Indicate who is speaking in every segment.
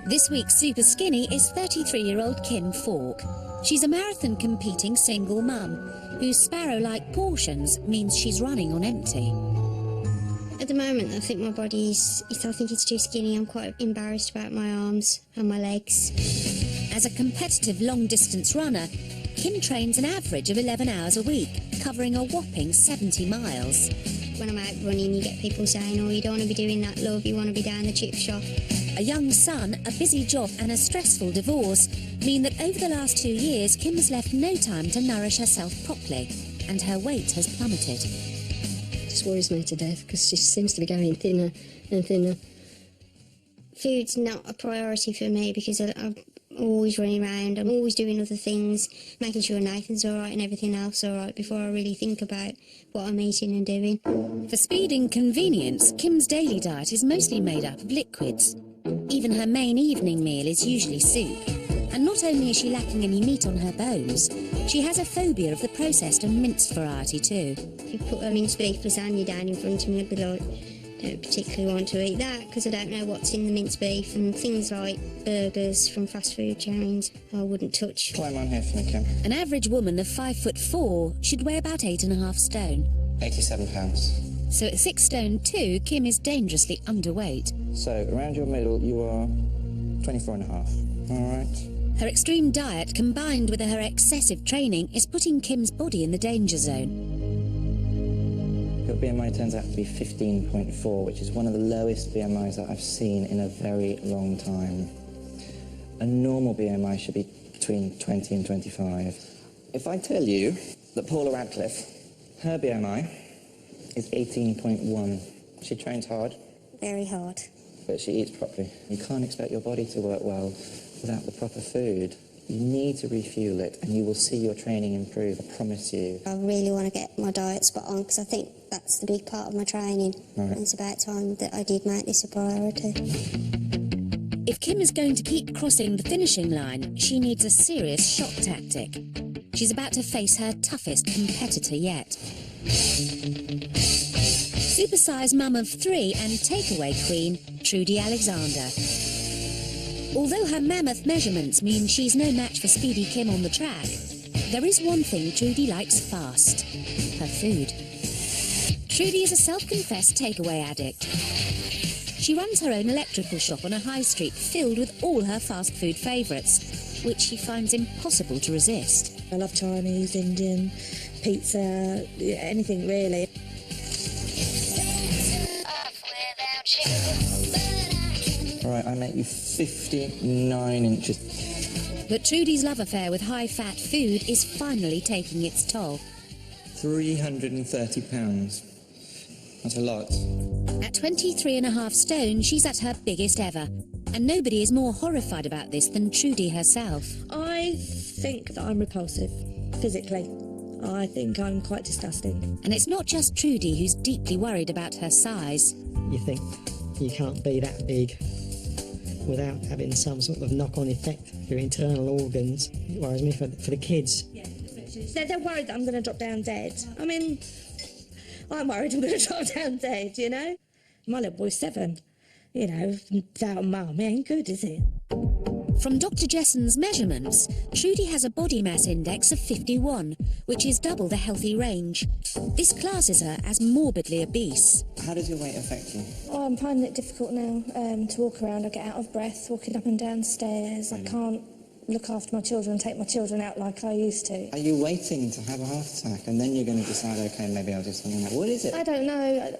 Speaker 1: This week's Super Skinny is 33-year-old Kim Falk. She's a marathon-competing single mum, whose sparrow-like portions means she's running on empty.
Speaker 2: At the moment, I think my body's... I think it's too skinny. I'm quite embarrassed about my arms and my legs.
Speaker 1: As a competitive long-distance runner, Kim trains an average of 11 hours a week, covering a whopping 70 miles.
Speaker 2: When I'm out running, you get people saying, oh, you don't want to be doing that, love, you want to be down the chip shop.
Speaker 1: A young son, a busy job and a stressful divorce mean that over the last 2 years, Kim has left no time to nourish herself properly, and her weight has plummeted.
Speaker 2: It just worries me to death, because she seems to be going thinner and thinner. Food's not a priority for me, because I'm always running around, I'm always doing other things, making sure Nathan's all right and everything else all right before I really think about what I'm eating and doing.
Speaker 1: For speed and convenience, Kim's daily diet is mostly made up of liquids. Even her main evening meal is usually soup. And not only is she lacking any meat on her bones, she has a phobia of the processed and minced variety too.
Speaker 2: If you put a minced beef lasagna down in front of me, I'd be like, don't particularly want to eat that because I don't know what's in the minced beef, and things like burgers from fast food chains I wouldn't touch.
Speaker 3: Climb on here for me, Kim.
Speaker 1: An average woman of 5'4" should weigh about 8.5 stone.
Speaker 3: 87 pounds.
Speaker 1: So at 6 stone 2, Kim is dangerously underweight.
Speaker 3: So around your middle you are 24.5. All right.
Speaker 1: Her extreme diet combined with her excessive training is putting Kim's body in the danger zone.
Speaker 3: Your BMI turns out to be 15.4, which is one of the lowest BMIs that I've seen in a very long time. A normal BMI should be between 20 and 25. If I tell you that Paula Radcliffe, her BMI is 18.1. She trains hard.
Speaker 2: Very hard.
Speaker 3: But she eats properly. You can't expect your body to work well without the proper food. You need to refuel it, and you will see your training improve, I promise you.
Speaker 2: I really want to get my diet spot on, because I think that's the big part of my training. Right. It's about time that I did make this a priority.
Speaker 1: If Kim is going to keep crossing the finishing line, she needs a serious shock tactic. She's about to face her toughest competitor yet. Supersize mum of 3 and takeaway queen, Trudy Alexander. Although her mammoth measurements mean she's no match for Speedy Kim on the track, there is one thing Trudy likes fast: her food. Trudy is a self-confessed takeaway addict. She runs her own electrical shop on a high street filled with all her fast food favourites, which she finds impossible to resist.
Speaker 4: I love Chinese, Indian, pizza, anything really.
Speaker 3: All right, I make you 59 inches.
Speaker 1: But Trudy's love affair with high-fat food is finally taking its toll.
Speaker 3: 330 pounds. That's a lot.
Speaker 1: At 23.5 stone, she's at her biggest ever. And nobody is more horrified about this than Trudy herself.
Speaker 4: I think that I'm repulsive, physically. I think I'm quite disgusting.
Speaker 1: And it's not just Trudy who's deeply worried about her size.
Speaker 5: You think you can't be that big without having some sort of knock-on effect for your internal organs. It worries me for the kids.
Speaker 4: Yeah, they're worried that I'm going to drop down dead. I mean, I'm worried I'm going to drop down dead, you know? My little boy's 7. You know, without a mum, it ain't good, is it?
Speaker 1: From Dr. Jesson's measurements, Trudy has a body mass index of 51, which is double the healthy range. This classes her as morbidly obese.
Speaker 3: How does your weight affect you?
Speaker 6: Oh, I'm finding it difficult now to walk around. I get out of breath walking up and down stairs. I can't look after my children, take my children out like I used to.
Speaker 3: Are you waiting to have a heart attack and then you're going to decide, OK, maybe I'll do something like that? What is it?
Speaker 6: I don't know.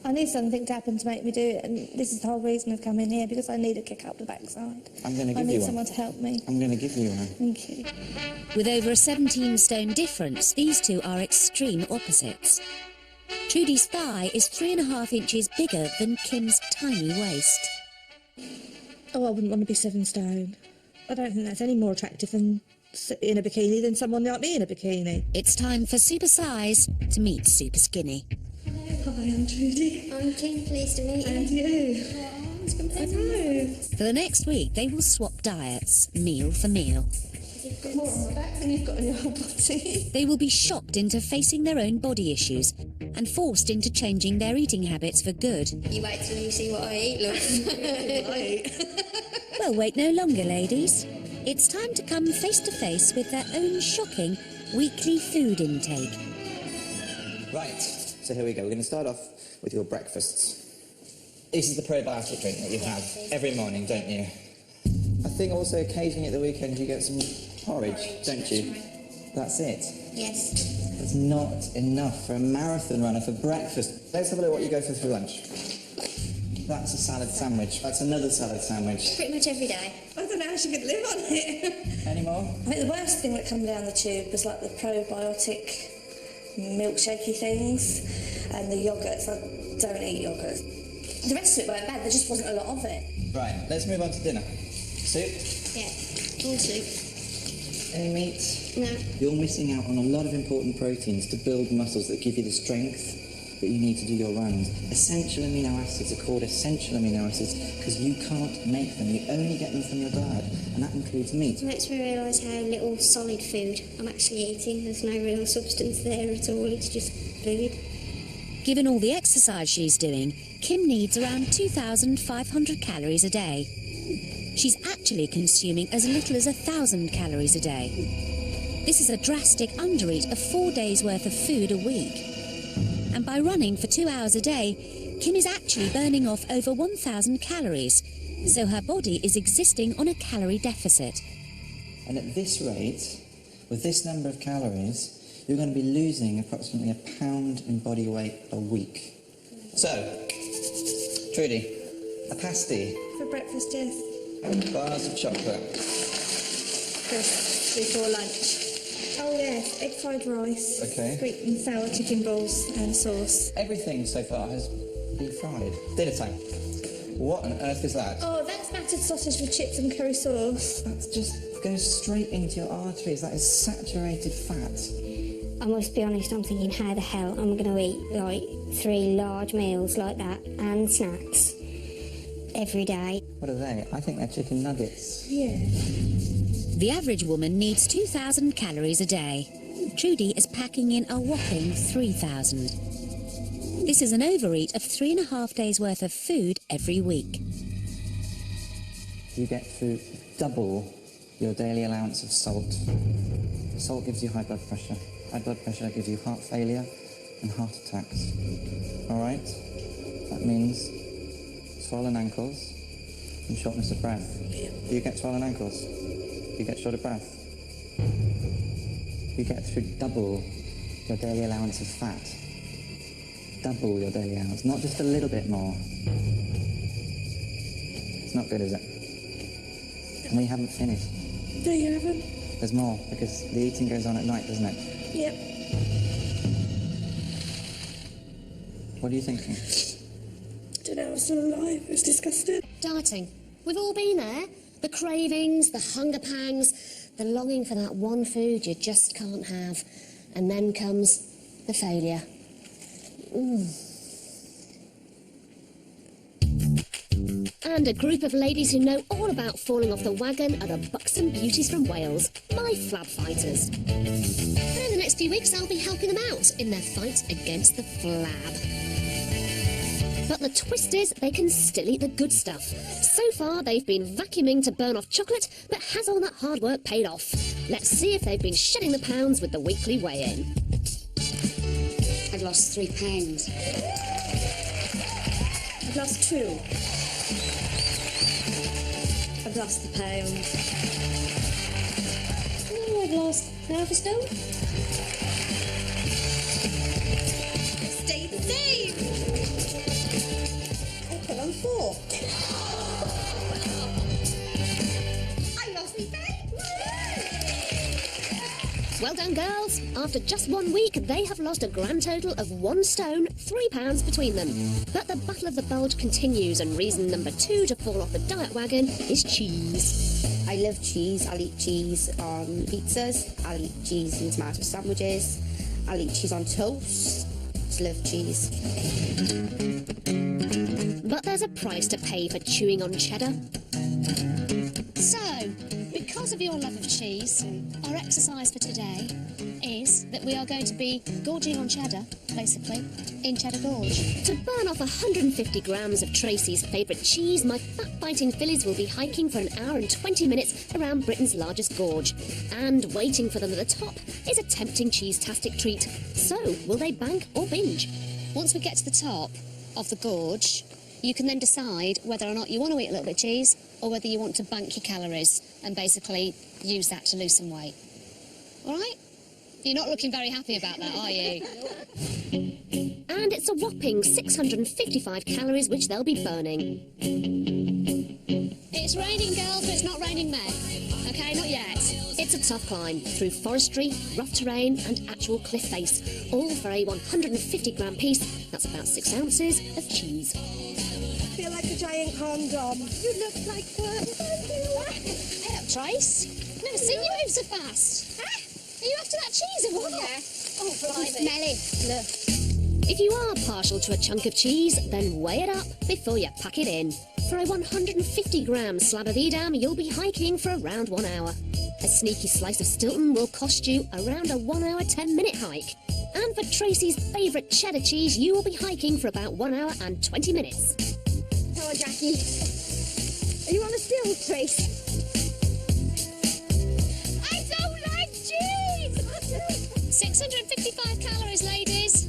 Speaker 6: I need something to happen to make me do it, and this is the whole reason I've come in here, because I need a kick up the backside.
Speaker 3: I'm going to give you one.
Speaker 6: I need someone to help me.
Speaker 3: I'm going to give you one.
Speaker 6: Thank you.
Speaker 1: With over a 17-stone difference, these two are extreme opposites. Trudy's thigh is 3.5 inches bigger than Kim's tiny waist.
Speaker 4: Oh, I wouldn't want to be 7 stone. I don't think that's any more attractive than in a bikini than someone like me in a bikini.
Speaker 1: It's time for Supersize to meet Super Skinny.
Speaker 4: Hi, I'm Trudy.
Speaker 2: I'm Kim, pleased to meet you.
Speaker 4: And you.
Speaker 2: Oh, it's completely
Speaker 4: I know.
Speaker 1: For the next week, they will swap diets, meal for meal.
Speaker 2: Is it
Speaker 6: More on my back than you've got on your whole body.
Speaker 1: They will be shocked into facing their own body issues and forced into changing their eating habits for good.
Speaker 2: You wait till you see what I eat, look.
Speaker 1: Well, wait no longer, ladies. It's time to come face to face with their own shocking weekly food intake.
Speaker 3: Right, so here we go. We're going to start off with your breakfasts. This is the probiotic drink that you have every morning, don't you? I think also occasionally at the weekend you get some porridge, don't you? That's it.
Speaker 2: Yes.
Speaker 3: It's not enough for a marathon runner for breakfast. Let's have a look at what you go for lunch. That's a salad sandwich. That's another salad sandwich.
Speaker 2: Pretty much every day.
Speaker 6: I don't know how she could live on it.
Speaker 3: Any more?
Speaker 6: I think the worst thing that come down the tube was like the probiotic milkshakey things and the yogurts. I don't eat yogurt. The rest of it weren't bad, there just wasn't a lot of it.
Speaker 3: Right, let's move on to dinner. Soup?
Speaker 2: Yeah, all soup.
Speaker 3: Any meat?
Speaker 2: No.
Speaker 3: You're missing out on a lot of important proteins to build muscles that give you the strength that you need to do your runs. Essential amino acids are called essential amino acids because you can't make them. You only get them from your diet, and that includes meat.
Speaker 2: It makes me realise how little solid food I'm actually eating. There's no real substance there at all, it's just food.
Speaker 1: Given all the exercise she's doing, Kim needs around 2,500 calories a day. She's actually consuming as little as 1,000 calories a day. This is a drastic undereat of 4 days' worth of food a week. And by running for 2 hours a day, Kim is actually burning off over 1,000 calories, so her body is existing on a calorie deficit.
Speaker 3: And at this rate, with this number of calories, you're going to be losing approximately a pound in body weight a week. So, Trudy, a pasty,
Speaker 6: For breakfast, yes.
Speaker 3: bars of chocolate.
Speaker 6: Before lunch. Oh yes, egg fried rice.
Speaker 3: Okay.
Speaker 6: Sweet and sour chicken balls and sauce.
Speaker 3: Everything so far has been fried. Dinner time. What on earth is that?
Speaker 6: Oh, that's battered sausage with chips and curry sauce.
Speaker 3: That just goes straight into your arteries. That is saturated fat.
Speaker 2: I must be honest, I'm thinking how the hell I'm going to eat like 3 large meals like that and snacks every day.
Speaker 3: What are they? I think they're chicken nuggets.
Speaker 6: Yeah.
Speaker 1: The average woman needs 2,000 calories a day. Trudy is packing in a whopping 3,000. This is an overeat of 3.5 days' worth of food every week.
Speaker 3: You get to double your daily allowance of salt. Salt gives you high blood pressure. High blood pressure gives you heart failure and heart attacks. All right? That means swollen ankles and shortness of breath. Do you get swollen ankles? You get short of breath. You get through double your daily allowance of fat. Double your daily allowance, not just a little bit more. It's not good, is it? And we haven't finished.
Speaker 6: No, you haven't?
Speaker 3: There's more, because the eating goes on at night, doesn't it?
Speaker 6: Yep.
Speaker 3: What are you thinking?
Speaker 6: I don't know, I'm still alive. It was disgusting.
Speaker 7: Dieting. We've all been there. The cravings, the hunger pangs, the longing for that one food you just can't have. And then comes the failure. And a group of ladies who know all about falling off the wagon are the buxom beauties from Wales, my flab fighters. And in the next few weeks I'll be helping them out in their fight against the flab. But the twist is they can still eat the good stuff. So far they've been vacuuming to burn off chocolate, but has all that hard work paid off? Let's see if they've been shedding the pounds with the weekly weigh-in.
Speaker 2: I've lost 3 pounds.
Speaker 6: I've lost 2. I've lost the pound.
Speaker 2: Oh, I've lost half a stone.
Speaker 6: Stay the same. I put on 4. I lost me back.
Speaker 7: Well done, girls. After just 1 week, they have lost a grand total of 1 stone, 3 pounds between them. But the battle of the bulge continues, and reason number 2 to fall off the diet wagon is cheese.
Speaker 8: I love cheese. I'll eat cheese on pizzas. I'll eat cheese in tomato sandwiches. I'll eat cheese on toast. Just love cheese.
Speaker 7: But there's a price to pay for chewing on cheddar.
Speaker 9: So, because
Speaker 7: because of your love of cheese, our exercise for today is that we are going to be gorging on cheddar, basically, in Cheddar Gorge. To burn off 150 grams of Tracy's favourite cheese, my fat-biting fillies will be hiking for 1 hour and 20 minutes around Britain's largest gorge. And waiting for them at the top is a tempting cheese-tastic treat. So, will they bank or binge? Once we get to the top of the gorge, you can then decide whether or not you want to eat a little bit of cheese or whether you want to bank your calories and basically use that to lose some weight. All right? You're not looking very happy about that, are you? And it's a whopping 655 calories which they'll be burning. It's raining girls, but it's not raining men. Okay, not yet. It's a tough climb through forestry, rough terrain and actual cliff face, all for a 150-gram piece. That's about 6 ounces of cheese.
Speaker 4: I feel like a giant condom. You look like that.
Speaker 7: Hey up, Trace. Never seen you move so fast. Are you after that cheese or what?
Speaker 8: Yeah.
Speaker 7: Oh, blimey.
Speaker 8: Smell it. Look.
Speaker 7: If you are partial to a chunk of cheese, then weigh it up before you pack it in. For a 150-gram slab of Edam, you'll be hiking for around 1 hour. A sneaky slice of Stilton will cost you around a 1 hour, 10-minute hike. And for Tracy's favourite cheddar cheese, you will be hiking for about 1 hour and 20 minutes.
Speaker 8: Come on, Jackie. Are you on a still, Trace?
Speaker 7: I don't like cheese! 655 calories, ladies.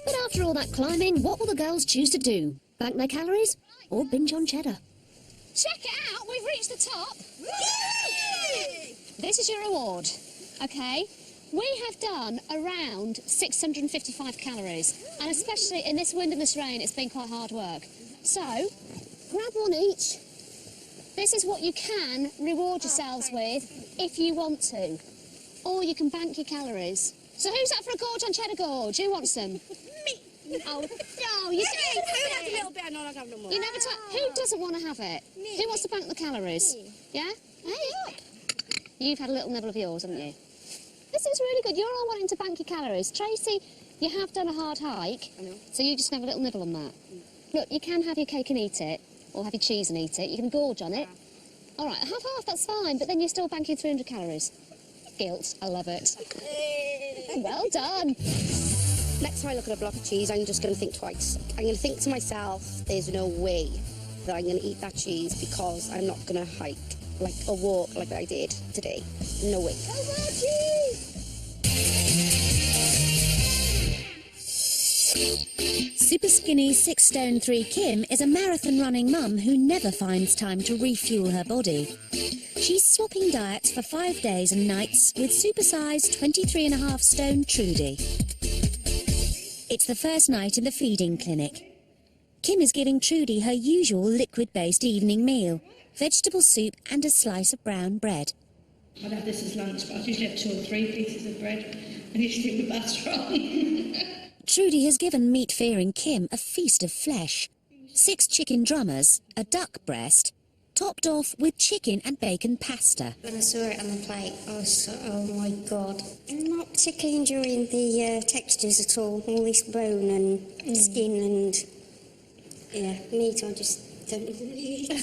Speaker 7: But after all that climbing, what will the girls choose to do? Bank their calories or binge on cheddar? Check it out, we've reached the top. This is your reward, okay? We have done around 655 calories, and especially in this wind and this rain, it's been quite hard work. So, grab one each. This is what you can reward yourselves with if you want to. Or you can bank your calories. So who's up for a gorge on Cheddar Gorge? Who wants them? Me. Oh, no, you don't.
Speaker 8: Who has a little bit? No, I don't have no more.
Speaker 7: You never who doesn't want to have it?
Speaker 8: Me.
Speaker 7: Who wants to bank the calories?
Speaker 8: Me.
Speaker 7: Yeah? Hey, up. You've had a little nibble of yours, haven't you? This is really good. You're all wanting to bank your calories. Tracy, you have done a hard hike.
Speaker 8: I know.
Speaker 7: So you just have a little nibble on that. Look, you can have your cake and eat it, or have your cheese and eat it. You can gorge on it. All right, half, that's fine, but then you're still banking 300 calories. Guilt, I love it. Well done.
Speaker 8: Next time I look at a block of cheese, I'm just going to think twice. I'm going to think to myself, there's no way that I'm going to eat that cheese because I'm not going to hike like a walk like I did today. No way.
Speaker 1: Superskinny 6'3" Kim is a marathon running mum who never finds time to refuel her body. She's swapping diets for 5 days and nights with Supersize 23.5 stone Trudy. It's the first night in the feeding clinic. Kim is giving Trudy her usual liquid-based evening meal, vegetable soup and a slice of brown bread.
Speaker 6: I'd have this as lunch, but I've usually have 2 or 3 pieces of bread and usually with butter on.
Speaker 1: Trudy has given meat-fearing Kim a feast of flesh. 6 chicken drummers, a duck breast, topped off with chicken and bacon pasta.
Speaker 2: When I saw it on the plate, I was like, oh my God. I'm not particularly enjoying the textures at all this bone and skin and, yeah, meat I just don't eat.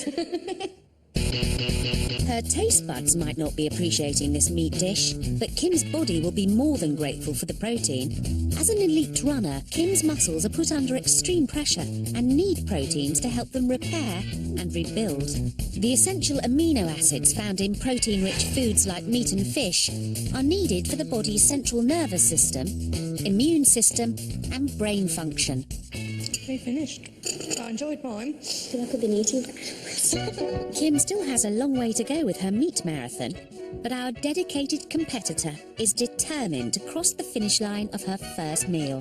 Speaker 1: Her taste buds might not be appreciating this meat dish, but Kim's body will be more than grateful for the protein. As an elite runner, Kim's muscles are put under extreme pressure and need proteins to help them repair and rebuild. The essential amino acids found in protein-rich foods like meat and fish are needed for the body's central nervous system, immune system and brain function.
Speaker 6: We finished. I enjoyed mine.
Speaker 2: I feel like I've been eating.
Speaker 1: Kim still has a long way to go with her meat marathon, but our dedicated competitor is determined to cross the finish line of her first meal.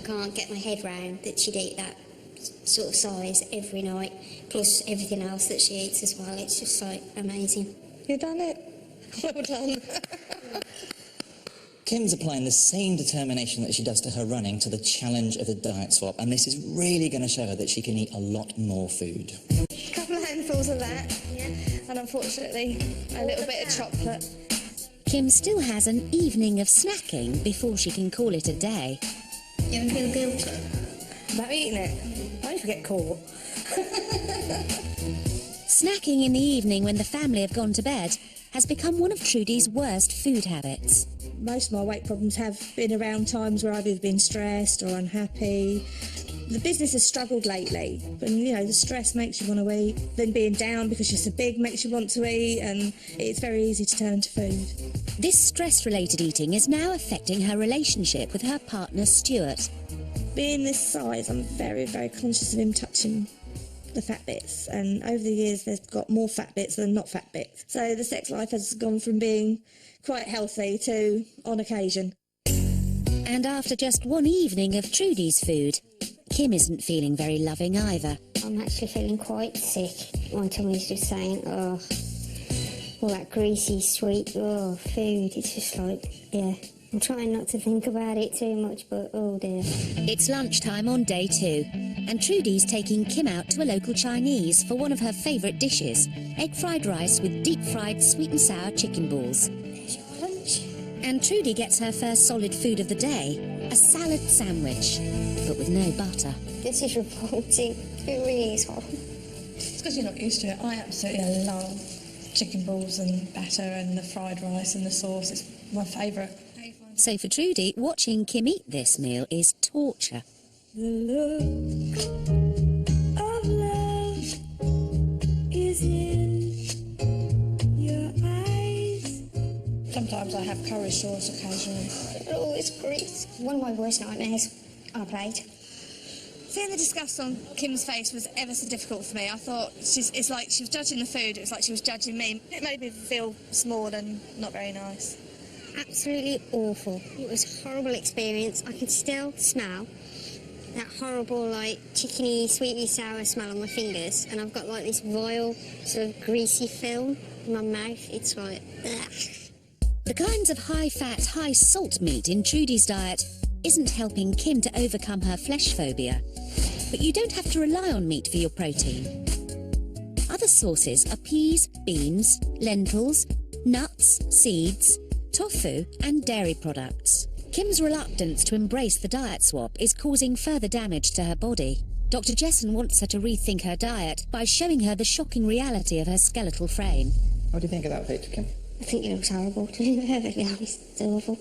Speaker 2: Can't get my head round that she'd eat that sort of size every night, plus everything else that she eats as well. It's just like amazing.
Speaker 6: You done it. Well done.
Speaker 3: Kim's applying the same determination that she does to her running to the challenge of the diet swap, and this is really going to show her that she can eat a lot more food.
Speaker 6: A couple of handfuls of that, and unfortunately a little bit of chocolate.
Speaker 1: Kim still has an evening of snacking before she can call it a day.
Speaker 2: You ever feel guilty
Speaker 6: About eating it? I hope I get caught.
Speaker 1: Snacking in the evening when the family have gone to bed has become one of Trudy's worst food habits.
Speaker 4: Most of my weight problems have been around times where I've either been stressed or unhappy. The business has struggled lately, and you know, the stress makes you want to eat. Then being down because you're so big makes you want to eat, and it's very easy to turn to food.
Speaker 1: This stress-related eating is now affecting her relationship with her partner Stuart.
Speaker 4: Being this size, I'm very, very conscious of him touching the fat bits, and over the years there's got more fat bits than not fat bits. So the sex life has gone from being quite healthy to on occasion.
Speaker 1: And after just one evening of Trudy's food, Kim isn't feeling very loving either.
Speaker 2: I'm actually feeling quite sick. My tummy's just saying, oh, all that greasy, sweet, oh, food. It's just like, yeah. I'm trying not to think about it too much, but oh dear.
Speaker 1: It's lunchtime on day 2, and Trudy's taking Kim out to a local Chinese for one of her favourite dishes, egg fried rice with deep-fried sweet and sour chicken balls.
Speaker 2: There's your lunch.
Speaker 1: And Trudy gets her first solid food of the day, a salad sandwich, but with no butter.
Speaker 2: This is revolting. It really is horrible.
Speaker 6: It's because you're not used to it. I absolutely love chicken balls and batter and the fried rice and the sauce. It's my favourite.
Speaker 1: So for Trudy, watching Kim eat this meal is torture.
Speaker 6: The look of love is in your eyes. Sometimes I have curry sauce occasionally.
Speaker 2: Oh, it's grease. One of my worst nightmares on a plate.
Speaker 6: Seeing the disgust on Kim's face was ever so difficult for me. I thought it's like she was judging the food, it was like she was judging me. It made me feel small and not very nice.
Speaker 2: Absolutely awful. It was a horrible experience. I can still smell that horrible, like, chickeny, sweetly sour smell on my fingers, and I've got, like, this vile, sort of greasy film in my mouth. It's like, ugh.
Speaker 1: The kinds of high-fat, high-salt meat in Trudy's diet isn't helping Kim to overcome her flesh phobia. But you don't have to rely on meat for your protein. Other sources are peas, beans, lentils, nuts, seeds, tofu and dairy products. Kim's reluctance to embrace the diet swap is causing further damage to her body. Dr. Jessen wants her to rethink her diet by showing her the shocking reality of her skeletal frame.
Speaker 3: What do you think of that picture, Kim?
Speaker 2: I think it looks horrible, to be perfectly honest. It's awful.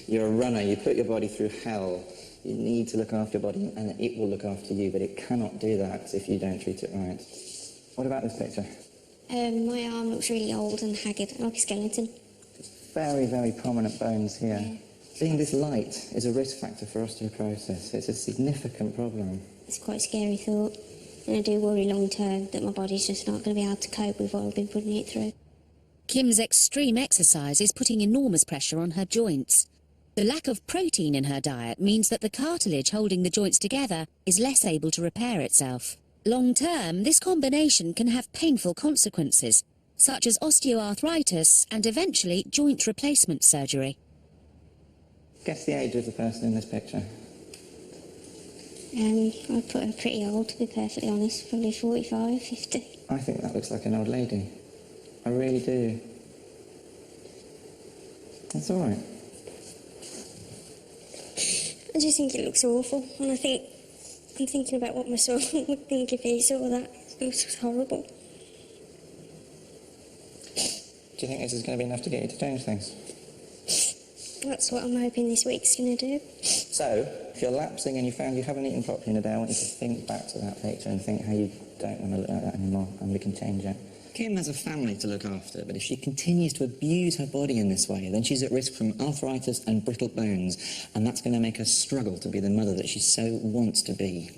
Speaker 3: You're a runner, you put your body through hell. You need to look after your body and it will look after you, but it cannot do that if you don't treat it right. What about this picture?
Speaker 2: My arm looks really old and haggard, like a skeleton.
Speaker 3: Very, very prominent bones here. Yeah. Seeing this light is a risk factor for osteoporosis. It's a significant problem.
Speaker 2: It's quite a scary thought. And I do worry long term that my body's just not going to be able to cope with what I've been putting it through.
Speaker 1: Kim's extreme exercise is putting enormous pressure on her joints. The lack of protein in her diet means that the cartilage holding the joints together is less able to repair itself. Long term, this combination can have painful consequences, such as osteoarthritis and eventually joint replacement surgery.
Speaker 3: Guess the age of the person in this picture.
Speaker 2: I'd put her pretty old, to be perfectly honest, probably 45, 50.
Speaker 3: I think that looks like an old lady. I really do. That's all right.
Speaker 2: I just think it looks awful, and I'm thinking about what my son would think if he saw that. It looks just horrible.
Speaker 3: Do you think this is going to be enough to get you to change things?
Speaker 2: That's what I'm hoping this week's going to do.
Speaker 3: So, if you're lapsing and you found you haven't eaten properly in a day, I want you to think back to that picture and think how you don't want to look like that anymore, and we can change it. Kim has a family to look after, but if she continues to abuse her body in this way, then she's at risk from arthritis and brittle bones, and that's going to make her struggle to be the mother that she so wants to be.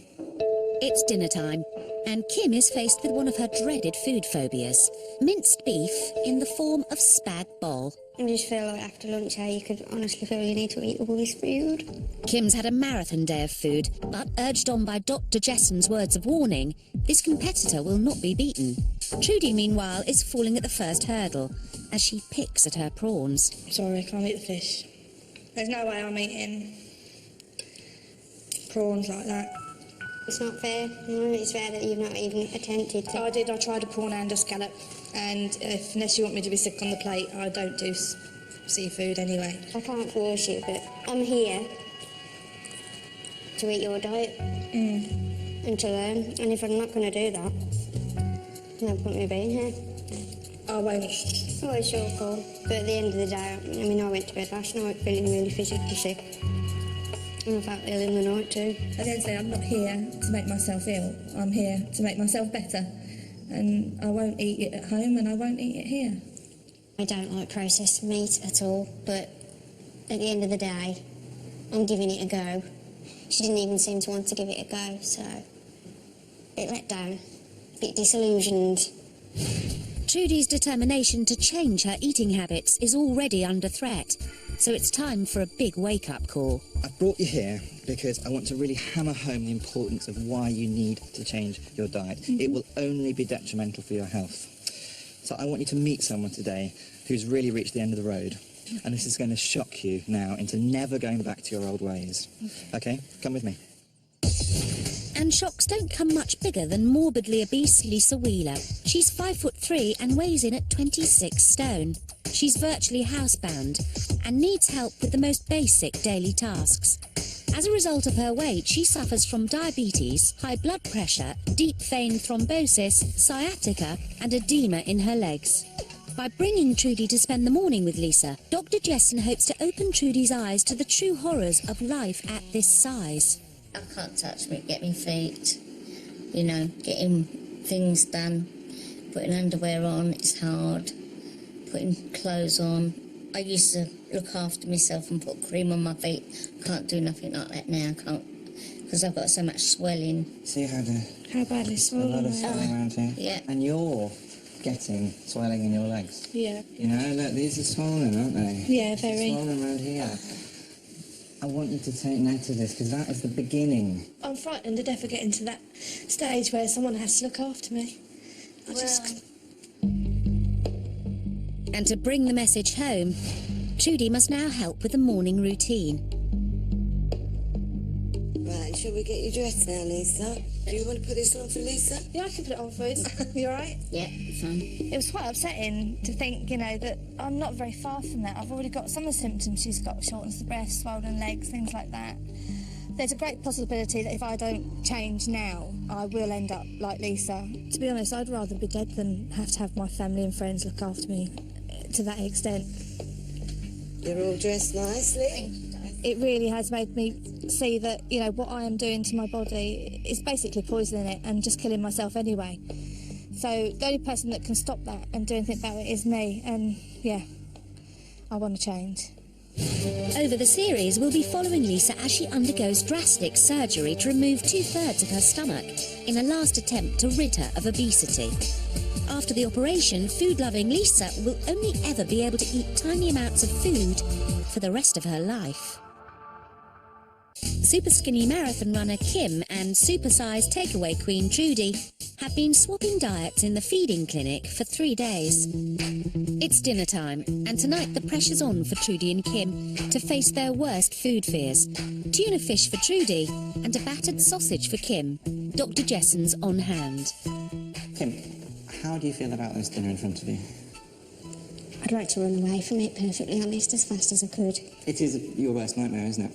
Speaker 1: It's dinner time, and Kim is faced with one of her dreaded food phobias, minced beef in the form of spag bol.
Speaker 2: I just feel like after lunch how you could honestly feel you need to eat all this food.
Speaker 1: Kim's had a marathon day of food, but urged on by Dr. Jessen's words of warning, this competitor will not be beaten. Trudy, meanwhile, is falling at the first hurdle as she picks at her prawns.
Speaker 6: Sorry, I can't eat the fish. There's no way I'm eating prawns like that.
Speaker 2: It's not fair. No, it's fair that you've not even attempted to.
Speaker 6: I did. I tried a prawn and a scallop, and unless you want me to be sick on the plate, I don't do seafood anyway.
Speaker 2: I can't force you, but I'm here to eat your diet. And and to learn. And if I'm not going to do that, no point me being here.
Speaker 6: I won't.
Speaker 2: Oh, it's your call. But at the end of the day, I mean, I went to bed last night feeling really physically sick. And I felt ill in the night too.
Speaker 6: At the end of the day, I'm not here to make myself ill. I'm here to make myself better. And I won't eat it at home and I won't eat it here.
Speaker 2: I don't like processed meat at all, but at the end of the day, I'm giving it a go. She didn't even seem to want to give it a go, so a bit let down, a bit disillusioned.
Speaker 1: Trudy's determination to change her eating habits is already under threat, so it's time for a big wake-up call.
Speaker 3: I've brought you here because I want to really hammer home the importance of why you need to change your diet. It will only be detrimental for your health. So I want you to meet someone today who's really reached the end of the road. And this is going to shock you now into never going back to your old ways. Okay? Come with me.
Speaker 1: And shocks don't come much bigger than morbidly obese Lisa Wheeler. She's 5'3" and weighs in at 26 stone. She's virtually housebound and needs help with the most basic daily tasks. As a result of her weight, she suffers from diabetes, high blood pressure, deep vein thrombosis, sciatica and edema in her legs. By bringing Trudy to spend the morning with Lisa, Dr. Jessen hopes to open Trudy's eyes to the true horrors of life at this size.
Speaker 9: I can't touch me, get me feet, you know, getting things done, putting underwear on, it's hard, putting clothes on. I used to look after myself and put cream on my feet. I can't do nothing like that now, I can't, because I've got so much swelling.
Speaker 3: So you had
Speaker 6: How badly
Speaker 3: a
Speaker 6: swollen?
Speaker 3: lot of swelling around here?
Speaker 9: Yeah.
Speaker 3: And you're getting swelling in your legs?
Speaker 6: Yeah.
Speaker 3: You know, look, these are swollen, aren't they?
Speaker 6: Yeah, very.
Speaker 3: Swollen around here. I want you to take note of this, because that is the beginning.
Speaker 6: I'm frightened to death of getting to that stage where someone has to look after me.
Speaker 1: And to bring the message home, Trudy must now help with the morning routine.
Speaker 10: Right, shall we get you dressed now, Lisa? Do you want to put this on for Lisa?
Speaker 6: Yeah, I can put it on for you. You alright?
Speaker 9: Yeah, fine.
Speaker 6: It was quite upsetting to think, you know, that I'm not very far from that. I've already got some of the symptoms. She's got shortness of breath, swollen legs, things like that. There's a great possibility that if I don't change now, I will end up like Lisa. To be honest, I'd rather be dead than have to have my family and friends look after me to that extent.
Speaker 10: You're all dressed nicely.
Speaker 6: It really has made me see that, you know, what I am doing to my body is basically poisoning it and just killing myself anyway. So the only person that can stop that and do anything about it is me. And, yeah, I want to change.
Speaker 1: Over the series, we'll be following Lisa as she undergoes drastic surgery to remove 2/3 of her stomach in a last attempt to rid her of obesity. After the operation, food-loving Lisa will only ever be able to eat tiny amounts of food for the rest of her life. Superskinny marathon runner Kim and Supersize takeaway queen Trudy have been swapping diets in the feeding clinic for 3 days. It's dinner time, and tonight the pressure's on for Trudy and Kim to face their worst food fears. Tuna fish for Trudy and a battered sausage for Kim. Dr. Jessen's on hand.
Speaker 3: Kim, how do you feel about this dinner in front of you?
Speaker 2: I'd like to run away from it, perfectly honest, as fast as I could.
Speaker 3: It is your worst nightmare, isn't it?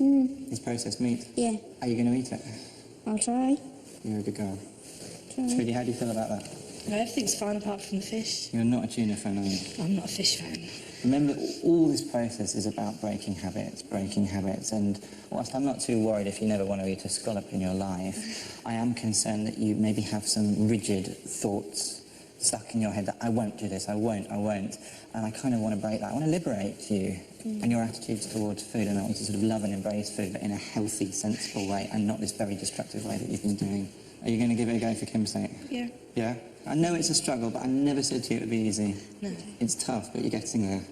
Speaker 3: It's processed meat.
Speaker 2: Yeah,
Speaker 3: Are you going to eat it?
Speaker 2: I'll try.
Speaker 3: You're a good girl. Trudy, how do you feel about that?
Speaker 6: No, everything's fine apart from the fish.
Speaker 3: You're not a tuna fan, are you?
Speaker 6: I'm not a fish fan.
Speaker 3: Remember, all this process is about breaking habits, and whilst I'm not too worried if you never want to eat a scallop in your life, I am concerned that you maybe have some rigid thoughts stuck in your head that I won't do this, I won't, and I kind of want to break that. I want to liberate you and your attitudes towards food, and I want you to sort of love and embrace food, but in a healthy, sensible way, and not this very destructive way that you've been doing. Are you going to give it a go for Kim's sake?
Speaker 6: Yeah.
Speaker 3: Yeah? I know it's a struggle, but I never said to you it would be easy.
Speaker 6: No.
Speaker 3: It's tough, but you're getting there.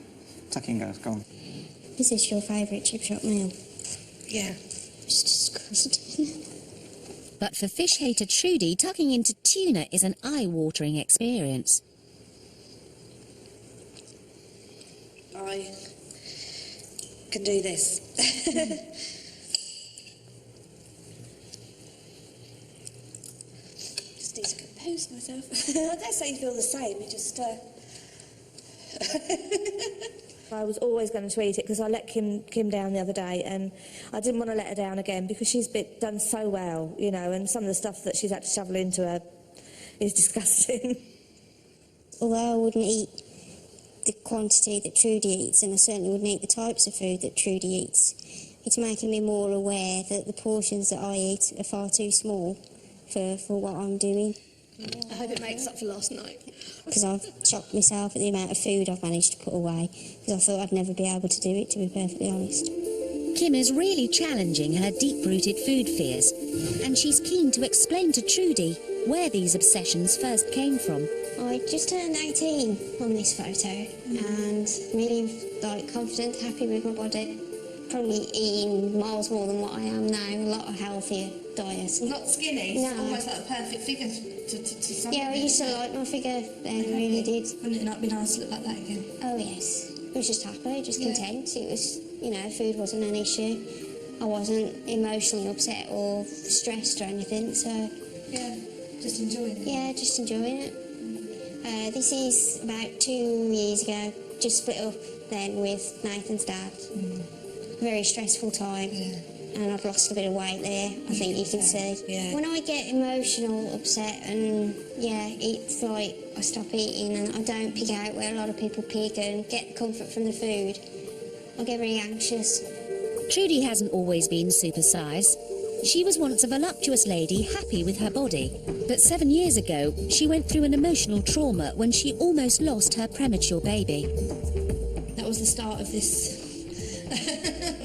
Speaker 3: Tuck in, girls, go on.
Speaker 2: Is this your favourite chip shop meal?
Speaker 6: Yeah.
Speaker 2: It's disgusting.
Speaker 1: But for fish hater Trudy, tucking into tuna is an eye-watering experience.
Speaker 10: I can do this.
Speaker 6: Just need to compose myself. I dare say you feel the same. You just,
Speaker 4: I was always going to eat it because I let Kim down the other day, and I didn't want to let her down again because she's done so well, you know, and some of the stuff that she's had to shovel into her is disgusting.
Speaker 2: Although I wouldn't eat the quantity that Trudy eats, and I certainly wouldn't eat the types of food that Trudy eats, it's making me more aware that the portions that I eat are far too small for what I'm doing.
Speaker 11: I hope it makes up for last night.
Speaker 2: Because I've shocked myself at the amount of food I've managed to put away, because I thought I'd never be able to do it, to be perfectly honest.
Speaker 1: Kim is really challenging her deep-rooted food fears, and she's keen to explain to Trudy where these obsessions first came from.
Speaker 2: I just turned 18 on this photo, and really confident, happy with my body. Probably eating miles more than what I am now, a lot of healthier diet.
Speaker 11: Not skinny,
Speaker 2: no.
Speaker 11: almost like a perfect figure to some.
Speaker 2: Yeah, I used to like my figure then, I really did.
Speaker 11: Wouldn't it not be nice to look like that again?
Speaker 2: Oh yes, I was just happy, just content. It was, you know, food wasn't an issue. I wasn't emotionally upset or stressed or anything, so...
Speaker 11: Yeah, just enjoying it.
Speaker 2: Yeah, just enjoying it. This is about 2 years ago, just split up then with Nathan's dad. Very stressful time, and I've lost a bit of weight there, I think you can see.
Speaker 4: Yeah.
Speaker 2: When I get emotional, upset, and it's like I stop eating and I don't pick out where a lot of people pick and get comfort from the food, I get very anxious.
Speaker 1: Trudy hasn't always been Supersize. She was once a voluptuous lady happy with her body, but 7 years ago she went through an emotional trauma when she almost lost her premature baby.
Speaker 11: That was the start of this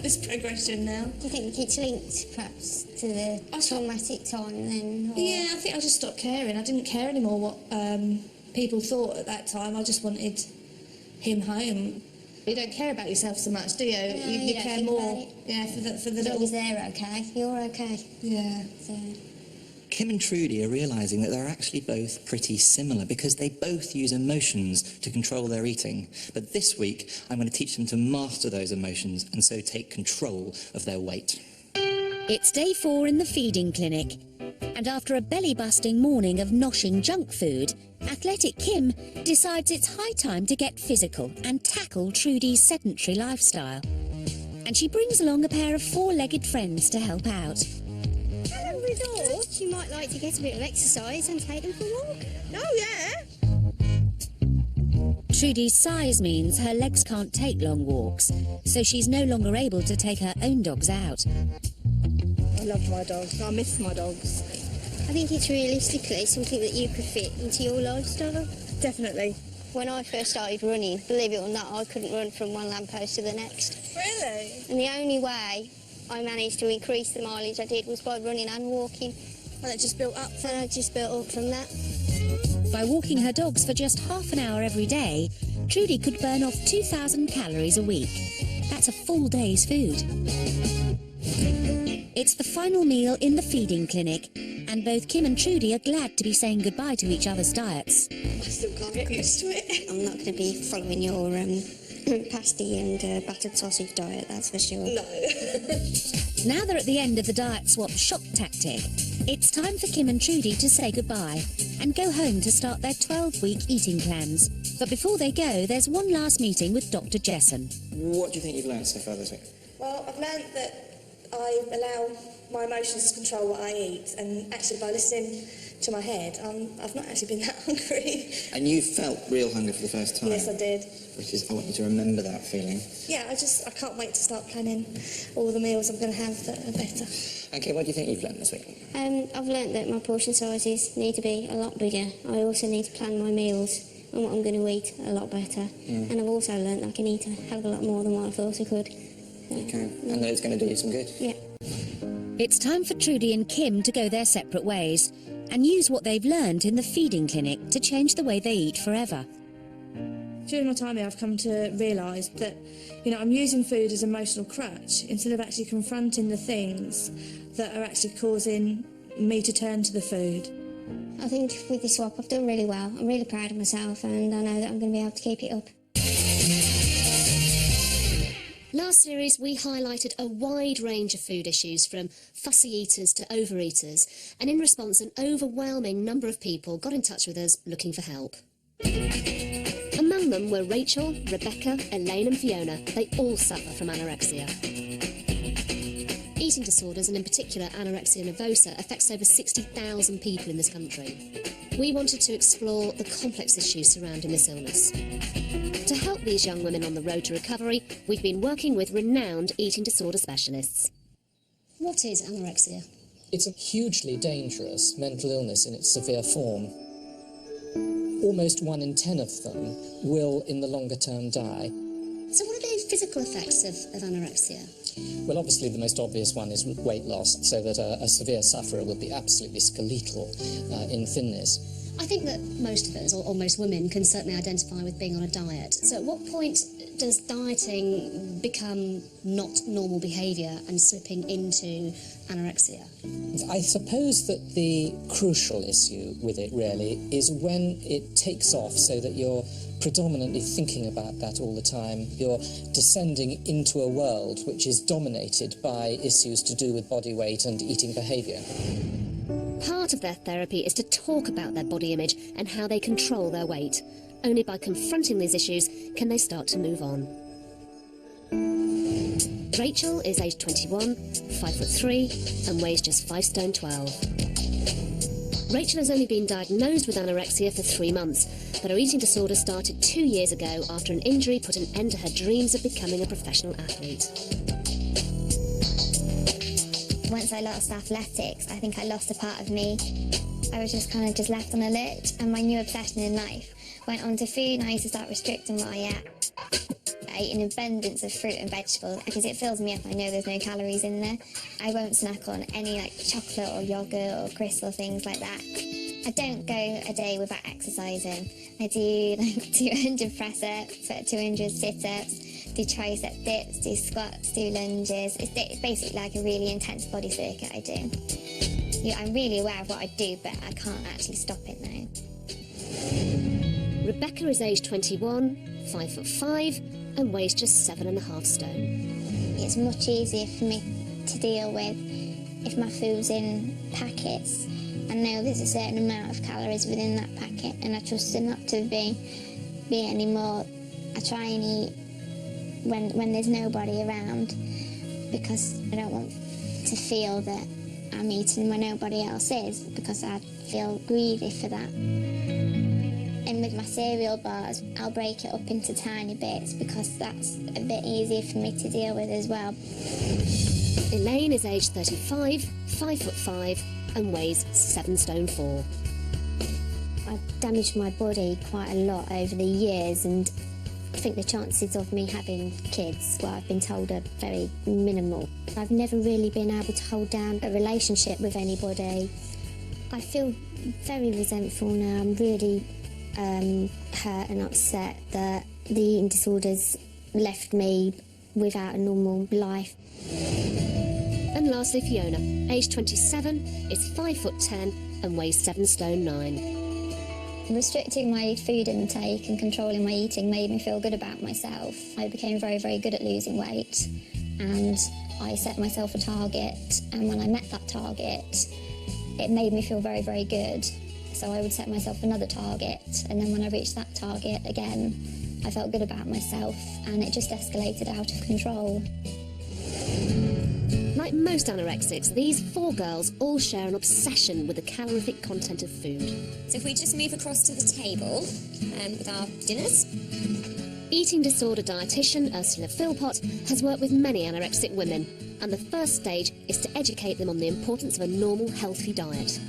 Speaker 11: this progression now.
Speaker 2: Do you think it's linked perhaps to the traumatic time then? Or?
Speaker 11: Yeah, I think I just stopped caring. I didn't care anymore what people thought at that time. I just wanted him home. You don't care about yourself so much, do you?
Speaker 2: No,
Speaker 11: you care more. Yeah, for the
Speaker 2: as long
Speaker 11: little.
Speaker 2: as they're okay, you're okay.
Speaker 11: Yeah.
Speaker 2: So.
Speaker 3: Kim and Trudy are realising that they're actually both pretty similar because they both use emotions to control their eating. But this week, I'm going to teach them to master those emotions and so take control of their weight.
Speaker 1: It's day 4 in the feeding clinic, and after a belly-busting morning of noshing junk food, athletic Kim decides it's high time to get physical and tackle Trudy's sedentary lifestyle. And she brings along a pair of 4-legged friends to help out.
Speaker 2: Hello, we thought you might like to get a bit of exercise and take them for a walk.
Speaker 11: Oh, yeah.
Speaker 1: Trudy's size means her legs can't take long walks, so she's no longer able to take her own dogs out.
Speaker 11: I love my dogs. I miss my dogs.
Speaker 2: I think it's realistically something that you could fit into your lifestyle.
Speaker 11: Definitely.
Speaker 2: When I first started running, believe it or not, I couldn't run from one lamppost to the next.
Speaker 11: Really?
Speaker 2: And the only way I managed to increase the mileage I did was by running and walking.
Speaker 11: And it just built up.
Speaker 2: So I just built up from that.
Speaker 1: By walking her dogs for just half an hour every day, Trudy could burn off 2,000 calories a week. That's a full day's food. It's the final meal in the feeding clinic, and both Kim and Trudy are glad to be saying goodbye to each other's diets.
Speaker 11: I still can't get used to it.
Speaker 2: I'm not going to be following your pasty and battered sausage diet, that's for sure.
Speaker 11: No.
Speaker 1: Now they're at the end of the diet swap shock tactic. It's time for Kim and Trudy to say goodbye and go home to start their 12-week eating plans. But before they go, there's one last meeting with Dr. Jessen.
Speaker 3: What do you think you've learned so far this week?
Speaker 4: Well, I've learned that I allow my emotions to control what I eat, and actually by listening to my head, I've not actually been that hungry.
Speaker 3: And you felt real hunger for the first time?
Speaker 4: Yes, I did.
Speaker 3: Which is, I want you to remember that feeling.
Speaker 4: Yeah, I can't wait to start planning all the meals I'm going to have that are better.
Speaker 3: Okay, what do you think you've learned this week?
Speaker 2: I've learnt that my portion sizes need to be a lot bigger. I also need to plan my meals and what I'm going to eat a lot better. And I've also learnt that I can eat a hell of a lot more than what I thought I could.
Speaker 3: You can, and that it's going to do you some good.
Speaker 2: Yeah.
Speaker 1: It's time for Trudy and Kim to go their separate ways and use what they've learned in the feeding clinic to change the way they eat forever.
Speaker 4: During my time here, I've come to realise that, I'm using food as an emotional crutch instead of actually confronting the things that are actually causing me to turn to the food.
Speaker 2: I think with the swap, I've done really well. I'm really proud of myself, and I know that I'm going to be able to keep it up.
Speaker 7: Last series, we highlighted a wide range of food issues, from fussy eaters to overeaters, and in response, an overwhelming number of people got in touch with us looking for help. Among Among them were Rachel, Rebecca, Elaine and Fiona. They all suffer from anorexia. Eating disorders, and in particular anorexia nervosa, affects over 60,000 people in this country. We wanted to explore the complex issues surrounding this illness. To help these young women on the road to recovery, we've been working with renowned eating disorder specialists. What is anorexia?
Speaker 12: It's a hugely dangerous mental illness in its severe form. Almost 1 in 10 of them will, in the longer term, die.
Speaker 7: So what are the physical effects of anorexia?
Speaker 12: Well, obviously the most obvious one is weight loss, so that a severe sufferer will be absolutely skeletal in thinness.
Speaker 7: I think that most of us, or most women, can certainly identify with being on a diet. So at what point does dieting become not normal behaviour and slipping into anorexia?
Speaker 12: I suppose that the crucial issue with it, really, is when it takes off so that you're predominantly thinking about that all the time. You're descending into a world which is dominated by issues to do with body weight and eating behaviour.
Speaker 7: Part of their therapy is to talk about their body image and how they control their weight. Only by confronting these issues can they start to move on. Rachel is aged 21, 5'3", and weighs just 5 stone 12. Rachel has only been diagnosed with anorexia for 3 months, but her eating disorder started 2 years ago after an injury put an end to her dreams of becoming a professional athlete.
Speaker 2: Once I lost athletics, I think I lost a part of me. I was just kind of left on a lurch, and my new obsession in life went on to food, and I used to start restricting what I ate. I eat an abundance of fruit and vegetables because it fills me up. I know there's no calories in there. I won't snack on any chocolate or yogurt or crisps or things like that. I don't go a day without exercising. I do 200 press-ups, 200 sit-ups, do tricep dips, do squats, do lunges. It's basically like a really intense body circuit I do. Yeah, I'm really aware of what I do, but I can't actually stop it now.
Speaker 7: Rebecca is aged 21, 5'5", and weighs just 7.5 stone.
Speaker 2: It's much easier for me to deal with if my food's in packets. I know there's a certain amount of calories within that packet, and I trust it not to be any more. I try and eat when there's nobody around, because I don't want to feel that I'm eating when nobody else is, because I feel greedy for that. And with my cereal bars, I'll break it up into tiny bits because that's a bit easier for me to deal with as well.
Speaker 7: Elaine is aged 35, 5'5", and weighs 7 stone 4.
Speaker 2: I've damaged my body quite a lot over the years, and I think the chances of me having kids, well, I've been told, are very minimal. I've never really been able to hold down a relationship with anybody. I feel very resentful now. I'm really hurt and upset that the eating disorders left me without a normal life.
Speaker 7: And lastly, Fiona, aged 27, is 5'10", and weighs 7 stone 9.
Speaker 2: Restricting my food intake and controlling my eating made me feel good about myself. I became very, very good at losing weight, and I set myself a target, and when I met that target, it made me feel very, very good. So I would set myself another target, and then when I reached that target again, I felt good about myself, and it just escalated out of control.
Speaker 7: Like most anorexics, these 4 girls all share an obsession with the calorific content of food.
Speaker 1: So if we just move across to the table with our dinners.
Speaker 7: Eating disorder dietitian Ursula Philpott has worked with many anorexic women, and the first stage is to educate them on the importance of a normal, healthy diet.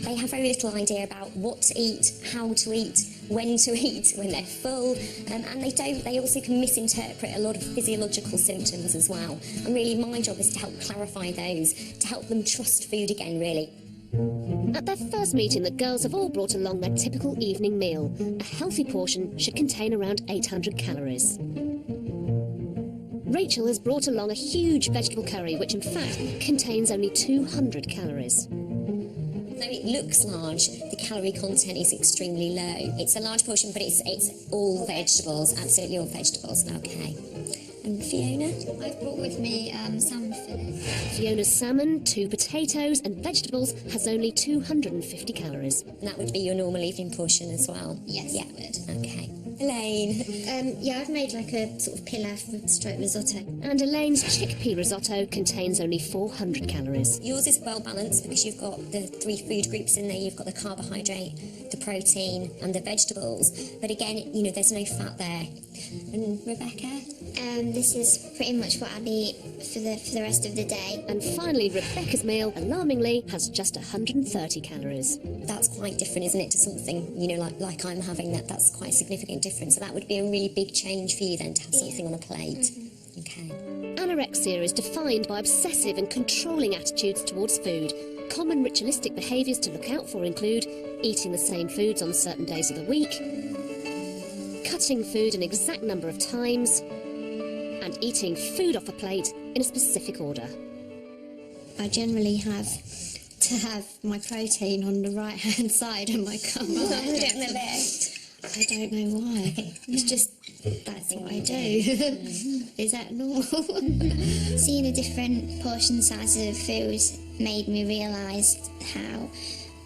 Speaker 1: They have very little idea about what to eat, how to eat, when to eat, when they're full, and they also can misinterpret a lot of physiological symptoms as well. And really my job is to help clarify those, to help them trust food again, really.
Speaker 7: At their first meeting, the girls have all brought along their typical evening meal. A healthy portion should contain around 800 calories. Rachel has brought along a huge vegetable curry, which in fact contains only 200 calories.
Speaker 1: Though it looks large, the calorie content is extremely low. It's a large portion, but it's all vegetables, absolutely all vegetables, okay.
Speaker 13: And Fiona?
Speaker 2: I've brought with me salmon fillet.
Speaker 7: Fiona's salmon, 2 potatoes and vegetables has only 250 calories.
Speaker 13: And that would be your normal evening portion as well?
Speaker 2: Yes,
Speaker 13: yeah.
Speaker 2: it would.
Speaker 13: Okay. Elaine?
Speaker 2: Yeah, I've made like a sort of pilaf stroke risotto.
Speaker 7: And Elaine's chickpea risotto contains only 400 calories.
Speaker 13: Yours is well balanced because you've got the 3 food groups in there. You've got the carbohydrate, the protein and the vegetables. But again, you know, there's no fat there. And Rebecca?
Speaker 2: This is pretty much what I'll eat for the rest of the day.
Speaker 7: And finally, Rebecca's meal, alarmingly, has just 130 calories.
Speaker 13: That's quite different, isn't it, to something, you know, like I'm having. That's quite a significant difference. So that would be a really big change for you then, to have something on a plate. Okay.
Speaker 7: Anorexia is defined by obsessive and controlling attitudes towards food. Common ritualistic behaviours to look out for include eating the same foods on certain days of the week, cutting food an exact number of times, and eating food off a plate in a specific order.
Speaker 2: I generally have to have my protein on the right hand side and my carbohydrate on the left. I don't know why. It's just, that's what I do. Is that normal? Seeing the different portion sizes of food made me realise how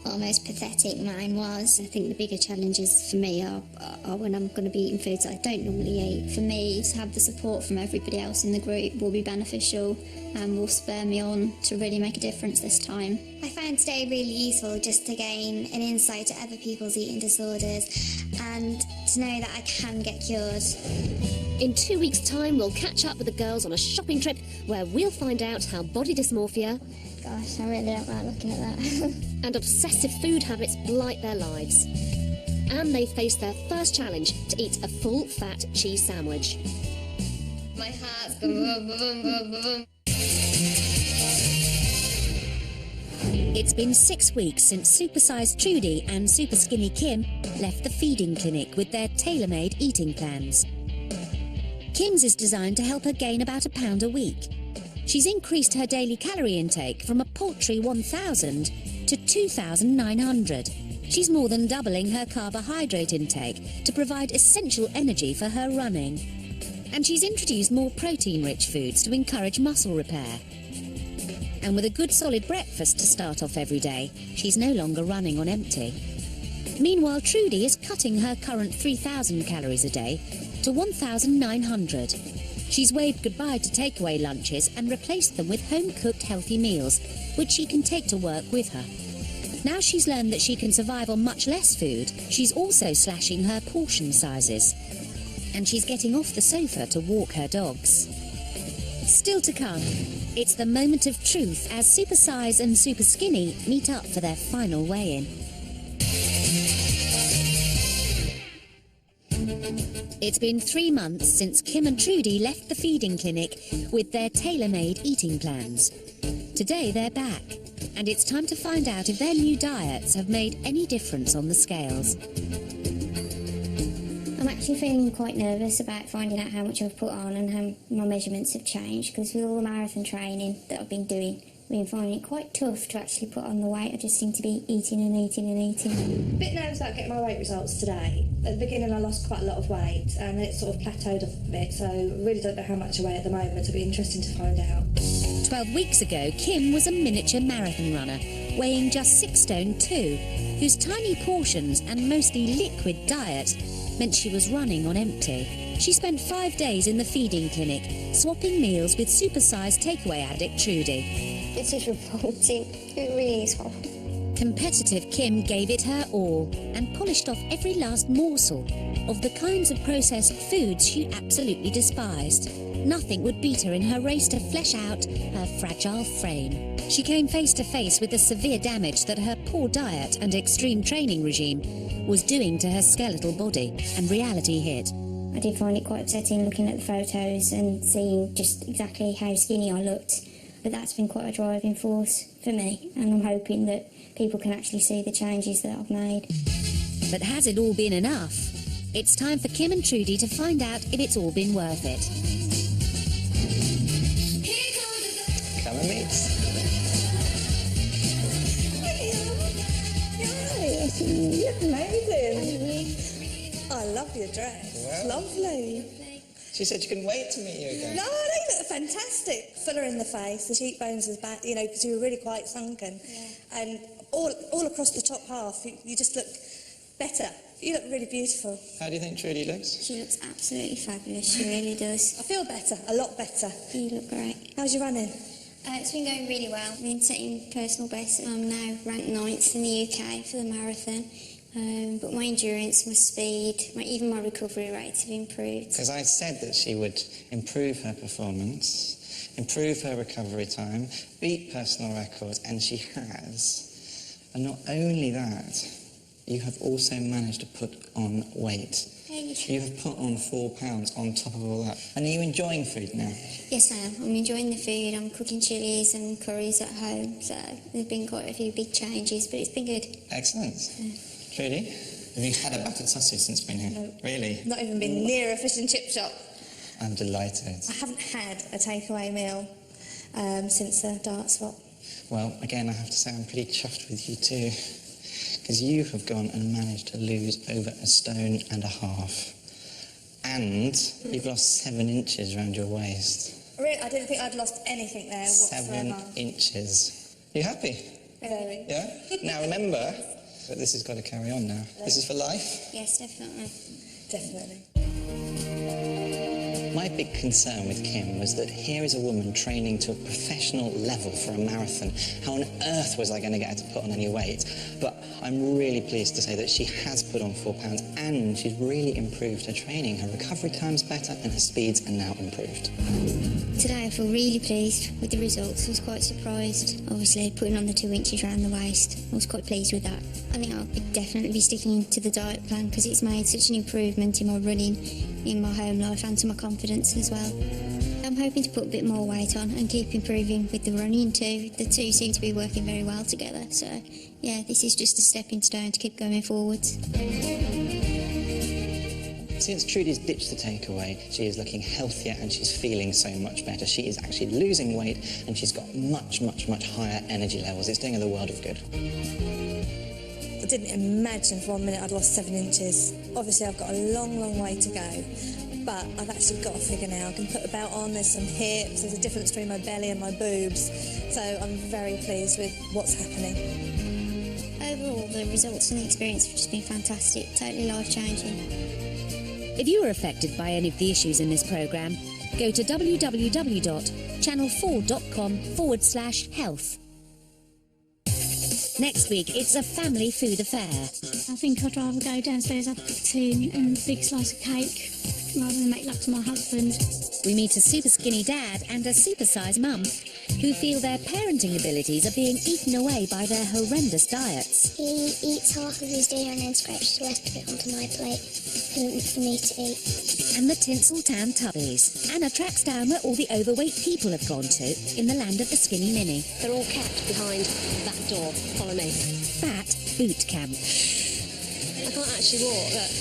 Speaker 2: almost pathetic mine was. I think the bigger challenges for me are when I'm going to be eating foods I don't normally eat. For me, to have the support from everybody else in the group will be beneficial and will spur me on to really make a difference this time. I found today really useful just to gain an insight to other people's eating disorders and to know that I can get cured.
Speaker 7: In 2 weeks' time, we'll catch up with the girls on a shopping trip where we'll find out how body dysmorphia,
Speaker 2: gosh, I really don't like looking at that,
Speaker 7: and obsessive food habits blight their lives. And they face their first challenge to eat a full-fat cheese sandwich.
Speaker 2: My heart's going boom, boom, boom, boom.
Speaker 1: It's been 6 weeks since Supersize Trudy and Superskinny Kim left the feeding clinic with their tailor-made eating plans. Kim's is designed to help her gain about £1 a week. She's increased her daily calorie intake from a paltry 1,000 to 2,900. She's more than doubling her carbohydrate intake to provide essential energy for her running. And she's introduced more protein-rich foods to encourage muscle repair. And with a good solid breakfast to start off every day, she's no longer running on empty. Meanwhile, Trudy is cutting her current 3,000 calories a day to 1,900. She's waved goodbye to takeaway lunches and replaced them with home-cooked healthy meals, which she can take to work with her. Now she's learned that she can survive on much less food, she's also slashing her portion sizes. And she's getting off the sofa to walk her dogs. Still to come, it's the moment of truth as Supersize and Superskinny meet up for their final weigh-in. It's been 3 months since Kim and Trudy left the feeding clinic with their tailor-made eating plans. Today they're back, and it's time to find out if their new diets have made any difference on the scales.
Speaker 2: I'm actually feeling quite nervous about finding out how much I've put on and how my measurements have changed, because with all the marathon training that I've been doing, I've been finding it quite tough to actually put on the weight. I just seem to be eating and eating and eating.
Speaker 4: A bit nervous about getting my weight results today. At the beginning I lost quite a lot of weight and it sort of plateaued off a bit, so I really don't know how much I weigh at the moment. It'll be interesting to find out.
Speaker 1: 12 weeks ago, Kim was a miniature marathon runner, weighing just 6 stone 2, whose tiny portions and mostly liquid diet meant she was running on empty. She spent 5 days in the feeding clinic, swapping meals with Supersize takeaway addict Trudy.
Speaker 2: It is revolting. It really is horrible.
Speaker 1: Competitive Kim gave it her all and polished off every last morsel of the kinds of processed foods she absolutely despised. Nothing would beat her in her race to flesh out her fragile frame. She came face to face with the severe damage that her poor diet and extreme training regime was doing to her skeletal body, and reality hit.
Speaker 2: I did find it quite upsetting looking at the photos and seeing just exactly how skinny I looked. But that's been quite a driving force for me, and I'm hoping that people can actually see the changes that I've made.
Speaker 1: But has it all been enough? It's time for Kim and Trudy to find out if it's all been worth it.
Speaker 3: Come and meet.
Speaker 4: You're amazing. I love your dress. Well, lovely.
Speaker 3: She said she couldn't wait to meet you again.
Speaker 6: No, they look fantastic. Fuller in the face, the cheekbones was back, you know, because you were really quite sunken. Yeah. And all across the top half, you just look better. You look really beautiful.
Speaker 3: How do you think Trudy looks?
Speaker 2: She looks absolutely fabulous, she really does.
Speaker 6: I feel better, a lot better.
Speaker 2: You look great.
Speaker 6: How's your running?
Speaker 2: It's been going really well. I've been setting personal bests. I'm now ranked 9th in the UK for the marathon. But my endurance, my speed, even my recovery rates have improved.
Speaker 3: Because I said that she would improve her performance, improve her recovery time, beat personal records, and she has. And not only that, you have also managed to put on weight. You have put on 4 pounds on top of all that. And are you enjoying food now?
Speaker 2: Yes, I am. I'm enjoying the food. I'm cooking chilies and curries at home. So there's been quite a few big changes, but it's been good.
Speaker 3: Excellent. Yeah. Trudy, have you had a battered sausage since being here?
Speaker 6: No.
Speaker 3: Really?
Speaker 6: Not even been near a fish and chip shop.
Speaker 3: I'm delighted.
Speaker 6: I haven't had a takeaway meal since the dart swap.
Speaker 3: Well, again, I have to say I'm pretty chuffed with you too. Because you have gone and managed to lose over 1.5 stones. And you've lost 7 inches around your waist.
Speaker 6: Really? I didn't think I'd lost anything there whatsoever.
Speaker 3: 7 inches. You happy?
Speaker 6: Very.
Speaker 3: Yeah? Now remember that this has got to carry on now. This is for life?
Speaker 2: Yes, definitely.
Speaker 6: Definitely.
Speaker 3: My big concern with Kim was that here is a woman training to a professional level for a marathon. How on earth was I going to get her to put on any weight? But I'm really pleased to say that she has put on 4 pounds and she's really improved her training. Her recovery time's better and her speeds are now improved.
Speaker 2: Today I feel really pleased with the results. I was quite surprised. Obviously, putting on the 2 inches around the waist, I was quite pleased with that. I think I'll definitely be sticking to the diet plan because it's made such an improvement in my running, in my home life and to my confidence as well. I'm hoping to put a bit more weight on and keep improving with the running too. The two seem to be working very well together. So, yeah, this is just a stepping stone to keep going forwards.
Speaker 3: Since Trudy's ditched the takeaway, she is looking healthier and she's feeling so much better. She is actually losing weight and she's got much, much, much higher energy levels. It's doing her the world of good.
Speaker 6: I didn't imagine for 1 minute I'd lost 7 inches. Obviously, I've got a long, long way to go. But I've actually got a figure now. I can put a belt on, there's some hips, there's a difference between my belly and my boobs. So I'm very pleased with what's happening.
Speaker 2: Overall, the results and the experience have just been fantastic, totally life-changing.
Speaker 1: If you were affected by any of the issues in this programme, go to www.channel4.com/health. Next week, it's a family food affair.
Speaker 14: I think I'd rather go downstairs, have a cup of tea and a big slice of cake rather than make love to my husband.
Speaker 1: We meet a super skinny dad and a supersize mum who feel their parenting abilities are being eaten away by their horrendous diets.
Speaker 2: He eats half of his dinner and then scrapes the rest of it onto my plate for me to eat.
Speaker 1: And the Tinseltown Tubbies. Anna tracks down where all the overweight people have gone to in the land of the skinny mini.
Speaker 7: They're all kept behind that door. Follow me.
Speaker 1: Fat Boot Camp.
Speaker 7: I can't actually walk, look.